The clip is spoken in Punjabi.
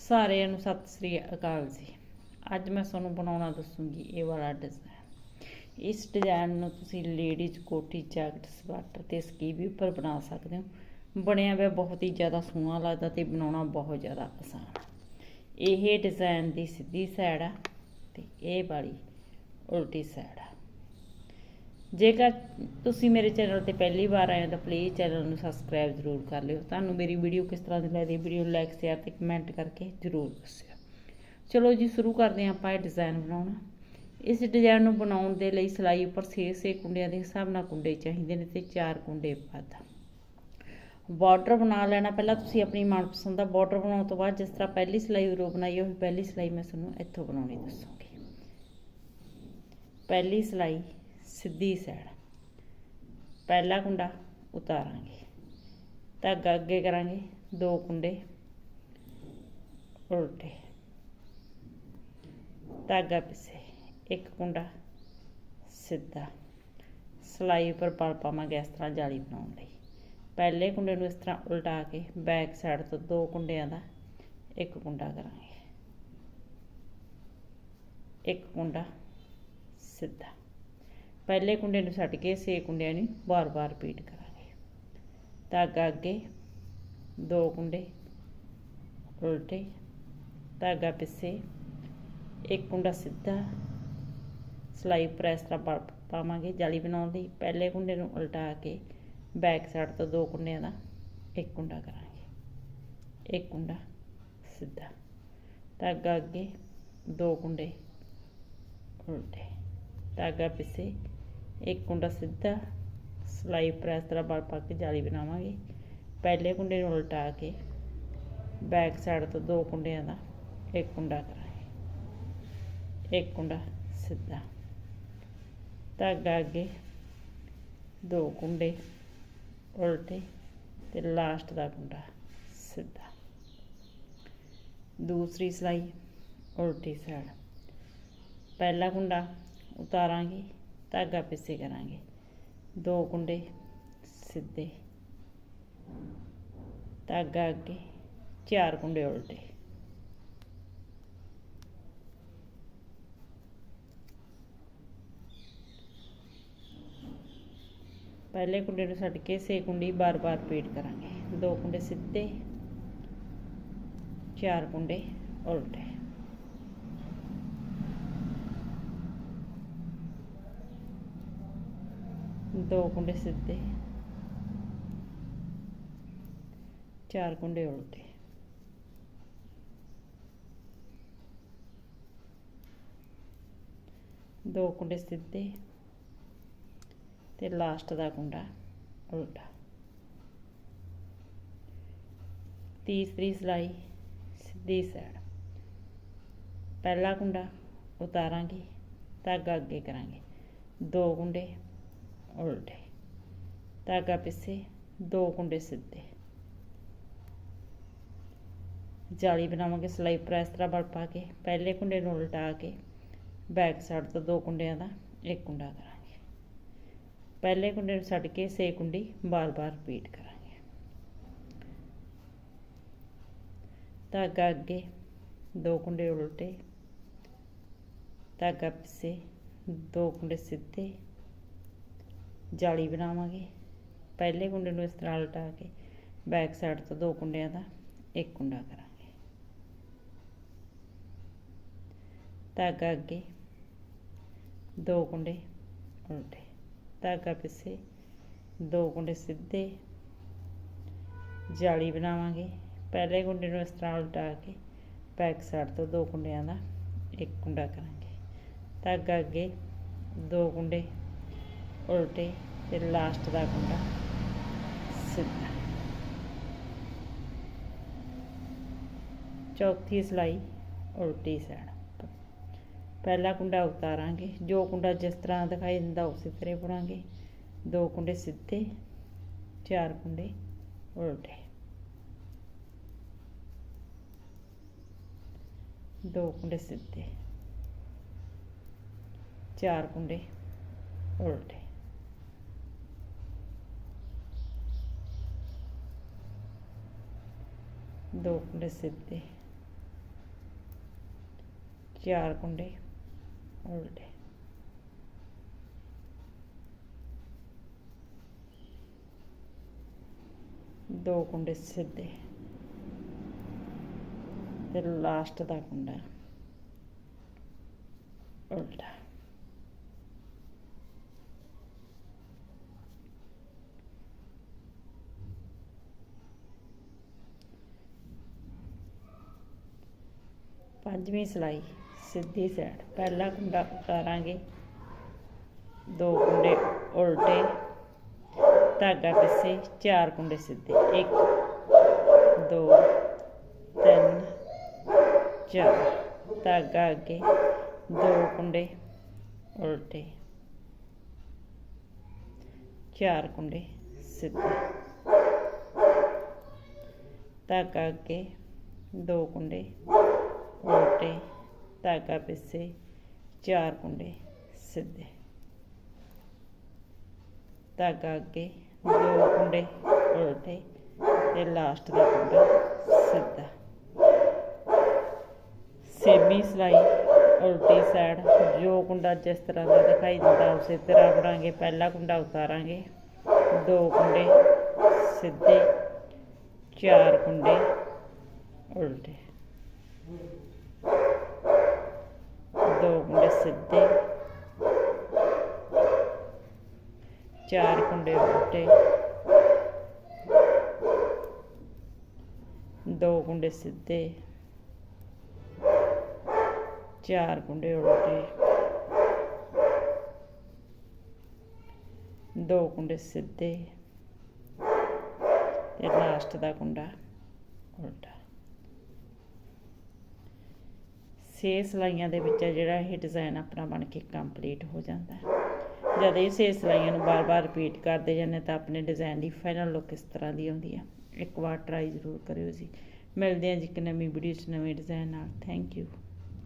ਸਾਰਿਆਂ ਨੂੰ ਸਤਿ ਸ੍ਰੀ ਅਕਾਲ ਜੀ। ਅੱਜ ਮੈਂ ਤੁਹਾਨੂੰ ਬਣਾਉਣਾ ਦੱਸੂਗੀ ਇਹ ਵਾਲਾ ਡਿਜ਼ਾਈਨ। ਇਸ ਡਿਜ਼ਾਈਨ ਨੂੰ ਤੁਸੀਂ ਲੇਡੀਜ਼ ਕੋਟੀ, ਜੈਕਟ, ਸਵੈਟਰ ਤੇ ਸਕੀ ਵੀ ਉੱਪਰ ਬਣਾ ਸਕਦੇ ਹੋ। ਬਣਿਆ ਹੋਇਆ ਬਹੁਤ ਹੀ ਜ਼ਿਆਦਾ ਸੋਹਣਾ ਲੱਗਦਾ ਤੇ ਬਣਾਉਣਾ ਬਹੁਤ ਜ਼ਿਆਦਾ ਆਸਾਨ। ਇਹ ਡਿਜ਼ਾਈਨ ਦੀ ਸਿੱਧੀ ਸਾਈਡ ਆ ਤੇ ਇਹ ਵਾਲੀ ਉਲਟੀ ਸਾਈਡ ਆ। ਜੇਕਰ ਤੁਸੀਂ ਮੇਰੇ ਚੈਨਲ ਤੇ ਪਹਿਲੀ ਵਾਰ ਆਏ ਹੋ ਤਾਂ ਪਲੀਜ਼ ਚੈਨਲ ਨੂੰ ਸਬਸਕ੍ਰਾਈਬ ਜ਼ਰੂਰ ਕਰ ਲਿਓ। ਤੁਹਾਨੂੰ ਮੇਰੀ ਵੀਡੀਓ ਕਿਸ ਤਰ੍ਹਾਂ ਦੀ ਲੱਗਦੀ, ਵੀਡੀਓ ਨੂੰ ਲਾਈਕ, ਸ਼ੇਅਰ ਤੇ ਕਮੈਂਟ ਕਰਕੇ ਜ਼ਰੂਰ ਦੱਸਿਓ। ਚਲੋ ਜੀ ਸ਼ੁਰੂ ਕਰਦੇ ਹਾਂ ਆਪਾਂ ਇਹ ਡਿਜ਼ਾਈਨ ਬਣਾਉਣਾ। ਇਸ ਡਿਜ਼ਾਈਨ ਨੂੰ ਬਣਾਉਣ ਦੇ ਲਈ ਸਿਲਾਈ ਉੱਪਰ 6 ਕੁੰਡਿਆਂ ਦੇ ਹਿਸਾਬ ਨਾਲ ਕੁੰਡੇ ਚਾਹੀਦੇ ਨੇ ਤੇ 4 ਕੁੰਡੇ ਵੱਧ। ਬਾਰਡਰ ਬਣਾ ਲੈਣਾ। ਪਹਿਲਾਂ ਤੁਸੀਂ ਆਪਣੀ ਮਨਪਸੰਦ ਦਾ ਬਾਰਡਰ ਬਣਾਉਣ ਤੋਂ ਬਾਅਦ ਜਿਸ ਤਰ੍ਹਾਂ ਪਹਿਲੀ ਸਿਲਾਈ ਉਰੋਂ ਬਣਾਈ ਉਹ ਪਹਿਲੀ ਸਿਲਾਈ ਮੈਂ ਤੁਹਾਨੂੰ ਇੱਥੋਂ ਬਣਾਉਣੀ ਦੱਸੂਗੀ। ਪਹਿਲੀ ਸਿਲਾਈ ਸਿੱਧੀ ਸਾਈਡ, ਪਹਿਲਾ ਕੁੰਡਾ ਉਤਾਰਾਂਗੇ, ਧਾਗਾ ਅੱਗੇ ਕਰਾਂਗੇ, 2 ਕੁੰਡੇ ਉਲਟੇ, ਧਾਗਾ ਪਿੱਛੇ, 1 ਕੁੰਡਾ ਸਿੱਧਾ। ਸਿਲਾਈ ਉੱਪਰ ਪਲ ਪਾਵਾਂਗੇ ਇਸ ਤਰ੍ਹਾਂ ਜਾਲੀ ਬਣਾਉਣ ਲਈ। ਪਹਿਲੇ ਕੁੰਡੇ ਨੂੰ ਇਸ ਤਰ੍ਹਾਂ ਉਲਟਾ ਕੇ ਬੈਕ ਸਾਈਡ ਤੋਂ 2 ਕੁੰਡਿਆਂ ਦਾ 1 ਕੁੰਡਾ ਕਰਾਂਗੇ, 1 ਕੁੰਡਾ ਸਿੱਧਾ। ਪਹਿਲੇ ਕੁੰਡੇ ਨੂੰ ਛੱਡ ਕੇ 6 ਕੁੰਡਿਆਂ ਨੂੰ ਬਾਰ-ਬਾਰ ਰਿਪੀਟ ਕਰਾਂਗੇ। ਧਾਗਾ ਅੱਗੇ, 2 ਕੁੰਡੇ ਉਲਟੇ, ਧਾਗਾ ਪਿੱਛੇ, 1 ਕੁੰਡਾ ਸਿੱਧਾ। ਸਿਲਾਈ ਉੱਪਰ ਇਸ ਤਰ੍ਹਾਂ ਪਾਵਾਂਗੇ ਜਾਲੀ ਬਣਾਉਣ ਲਈ। ਪਹਿਲੇ ਕੁੰਡੇ ਨੂੰ ਉਲਟਾ ਕੇ ਬੈਕ ਸਾਈਡ ਤੋਂ 2 ਕੁੰਡਿਆਂ ਦਾ 1 ਕੁੰਡਾ ਕਰਾਂਗੇ, 1 ਕੁੰਡਾ ਸਿੱਧਾ। ਧਾਗਾ ਅੱਗੇ, 2 ਕੁੰਡੇ ਉਲਟੇ, ਧਾਗਾ ਪਿੱਛੇ, 1 ਕੁੰਡਾ ਸਿੱਧਾ। ਸਿਲਾਈ ਉੱਪਰ ਇਸ ਤਰ੍ਹਾਂ ਬਲ ਪਾ ਕੇ ਜਾਲੀ ਬਣਾਵਾਂਗੇ। ਪਹਿਲੇ ਕੁੰਡੇ ਨੂੰ ਉਲਟਾ ਕੇ ਬੈਕ ਸਾਈਡ ਤੋਂ 2 ਕੁੰਡਿਆਂ ਦਾ 1 ਕੁੰਡਾ ਕਰਾਂਗੇ, 1 ਕੁੰਡਾ ਸਿੱਧਾ। ਧਾਗਾ ਅੱਗੇ, 2 ਕੁੰਡੇ ਉਲਟੇ ਤੇ ਲਾਸਟ ਦਾ ਕੁੰਡਾ ਸਿੱਧਾ। ਦੂਸਰੀ ਸਿਲਾਈ ਉਲਟੀ ਸਾਈਡ, ਪਹਿਲਾ ਕੁੰਡਾ ਉਤਾਰਾਂਗੇ, ਧਾਗਾ ਪਿੱਛੇ ਕਰਾਂਗੇ, 2 ਕੁੰਡੇ ਸਿੱਧੇ, ਧਾਗਾ ਅੱਗੇ, 4 ਕੁੰਡੇ ਉਲਟੇ, ਪਹਿਲੇ ਕੁੰਡੇ ਨੂੰ ਛੱਡ ਕੇ 6 ਕੁੰਡੇ ਬਾਰ-ਬਾਰ ਰਿਪੀਟ ਕਰਾਂਗੇ। 2 ਕੁੰਡੇ ਸਿੱਧੇ, 4 ਕੁੰਡੇ ਉਲਟੇ, 2 ਕੁੰਡੇ ਸਿੱਧੇ, 4 ਕੁੰਡੇ ਉਲਟੇ, 2 ਕੁੰਡੇ ਸਿੱਧੇ ਤੇ ਲਾਸਟ ਦਾ ਕੁੰਡਾ ਉਲਟਾ। ਤੀਸਰੀ ਸਿਲਾਈ ਸਿੱਧੀ ਸਾਈਡ, ਪਹਿਲਾ ਕੁੰਡਾ ਉਤਾਰਾਂਗੇ, ਧਾਗਾ ਅੱਗੇ ਕਰਾਂਗੇ, 2 ਕੁੰਡੇ ਉਲਟੇ, ਧਾਗਾ ਪਿੱਛੇ, 2 ਕੁੰਡੇ ਸਿੱਧੇ। ਜਾਲੀ ਬਣਾਵਾਂਗੇ ਸਿਲਾਈ ਉੱਪਰ ਇਸ ਤਰ੍ਹਾਂ ਬਲ ਪਾ ਕੇ। ਪਹਿਲੇ ਕੁੰਡੇ ਨੂੰ ਉਲਟਾ ਕੇ ਬੈਕ ਸਾਈਡ ਤੋਂ 2 ਕੁੰਡਿਆਂ ਦਾ 1 ਕੁੰਡਾ ਕਰਾਂਗੇ। ਪਹਿਲੇ ਕੁੰਡੇ ਨੂੰ ਛੱਡ ਕੇ 6 ਕੁੰਡੀ ਬਾਰ-ਬਾਰ ਰਿਪੀਟ ਕਰਾਂਗੇ। ਧਾਗਾ ਅੱਗੇ, 2 ਕੁੰਡੇ ਉਲਟੇ, ਧਾਗਾ ਪਿੱਛੇ, 2 ਕੁੰਡੇ ਸਿੱਧੇ। ਜਾਲੀ ਬਣਾਵਾਂਗੇ। ਪਹਿਲੇ ਕੁੰਡੇ ਨੂੰ ਇਸ ਤਰ੍ਹਾਂ ਉਲਟਾ ਕੇ ਬੈਕ ਸਾਈਡ ਤੋਂ 2 ਕੁੰਡਿਆਂ ਦਾ 1 ਕੁੰਡਾ ਕਰਾਂਗੇ। ਧਾਗਾ ਅੱਗੇ, 2 ਕੁੰਡੇ ਉਲਟੇ, ਧਾਗਾ ਪਿੱਛੇ, 2 ਕੁੰਡੇ ਸਿੱਧੇ। ਜਾਲੀ ਬਣਾਵਾਂਗੇ। ਪਹਿਲੇ ਕੁੰਡੇ ਨੂੰ ਇਸ ਤਰ੍ਹਾਂ ਉਲਟਾ ਕੇ ਬੈਕ ਸਾਈਡ ਤੋਂ 2 ਕੁੰਡਿਆਂ ਦਾ 1 ਕੁੰਡਾ ਕਰਾਂਗੇ। ਧਾਗਾ ਅੱਗੇ, 2 ਕੁੰਡੇ ਉਲਟੇ ਤੇ ਲਾਸਟ ਦਾ ਕੁੰਡਾ ਸਿੱਧਾ। ਚੌਥੀ ਸਿਲਾਈ ਉਲਟੀ ਸਾਈਡ, ਪਹਿਲਾ ਕੁੰਡਾ ਉਤਾਰਾਂਗੇ, ਜੋ ਕੁੰਡਾ ਜਿਸ ਤਰ੍ਹਾਂ ਦਿਖਾਈ ਦਿੰਦਾ ਉਸੇ ਤਰ੍ਹਾਂ ਬੁਣਾਂਗੇ। 2 ਕੁੰਡੇ ਸਿੱਧੇ, 4 ਕੁੰਡੇ ਉਲਟੇ, 2 ਕੁੰਡੇ ਸਿੱਧੇ, 4 ਕੁੰਡੇ ਉਲਟੇ, 2 ਕੁੰਡੇ ਸਿੱਧੇ, 4 ਕੁੰਡੇ ਉਲਟੇ, 2 ਕੁੰਡੇ ਸਿੱਧੇ ਤੇ ਲਾਸਟ ਦਾ ਕੁੰਡਾ ਉਲਟਾ। ਪੰਜਵੀਂ ਸਿਲਾਈ ਸਿੱਧੀ ਸਾਈਡ, ਪਹਿਲਾ ਕੁੰਡਾ ਉਤਾਰਾਂਗੇ, 2 ਕੁੰਡੇ ਉਲਟੇ, ਧਾਗਾ ਪਿੱਛੇ, 4 ਕੁੰਡੇ ਸਿੱਧੇ, 1 2 3 4, ਧਾਗਾ ਅੱਗੇ, 2 ਕੁੰਡੇ ਉਲਟੇ, 4 ਕੁੰਡੇ ਸਿੱਧੇ, ਧਾਗਾ ਅੱਗੇ, 2 ਕੁੰਡੇ ਉਲਟੇ, ਧਾਗਾ ਪਿੱਛੇ, 4 ਕੁੰਡੇ ਸਿੱਧੇ, ਧਾਗਾ ਅੱਗੇ, 2 ਕੁੰਡੇ ਉਲਟੇ ਤੇ ਲਾਸਟ ਦਾ ਕੁੰਡਾ ਸਿੱਧਾ। ਛੇਵੀਂ ਸਿਲਾਈ ਉਲਟੀ ਸਾਈਡ, ਜੋ ਕੁੰਡਾ ਜਿਸ ਤਰ੍ਹਾਂ ਦਾ ਦਿਖਾਈ ਦਿੰਦਾ ਉਸੇ ਤਰ੍ਹਾਂ ਬਣਾਂਗੇ। ਪਹਿਲਾ ਕੁੰਡਾ ਉਤਾਰਾਂਗੇ, 2 ਕੁੰਡੇ ਸਿੱਧੇ, 4 ਕੁੰਡੇ ਉਲਟੇ, 2 ਕੁੰਡੇ ਸਿੱਧੇ, 4 ਕੁੰਡੇ ਉਲਟੇ, 2 ਕੁੰਡੇ ਸਿੱਧੇ, 4 ਕੁੰਡੇ ਉਲਟੇ, 2 ਕੁੰਡੇ ਸਿੱਧੇ ਤੇ ਲਾਸਟ ਦਾ ਕੁੰਡਾ ਉਲਟਾ। 6 ਸਿਲਾਈਆਂ ਦੇ ਵਿੱਚ ਜਿਹੜਾ ਇਹ ਡਿਜ਼ਾਈਨ ਆਪਣਾ ਬਣ ਕੇ ਕੰਪਲੀਟ ਹੋ ਜਾਂਦਾ ਹੈ। ਜਦ ਇਹ 6 ਸਿਲਾਈਆਂ ਨੂੰ ਬਾਰ-ਬਾਰ ਰਿਪੀਟ ਕਰਦੇ ਜਾਂਦੇ ਤਾਂ ਆਪਣੇ ਡਿਜ਼ਾਈਨ ਦੀ ਫਾਈਨਲ ਲੁੱਕ ਇਸ ਤਰ੍ਹਾਂ ਦੀ ਆਉਂਦੀ ਹੈ। ਇੱਕ ਵਾਰ ਟਰਾਈ ਜ਼ਰੂਰ ਕਰਿਓ ਜੀ। ਮਿਲਦੇ ਹਾਂ ਜੀ ਇੱਕ ਨਵੀਂ ਵੀਡੀਓ 'ਚ ਨਵੇਂ ਡਿਜ਼ਾਈਨ ਨਾਲ। Thank you.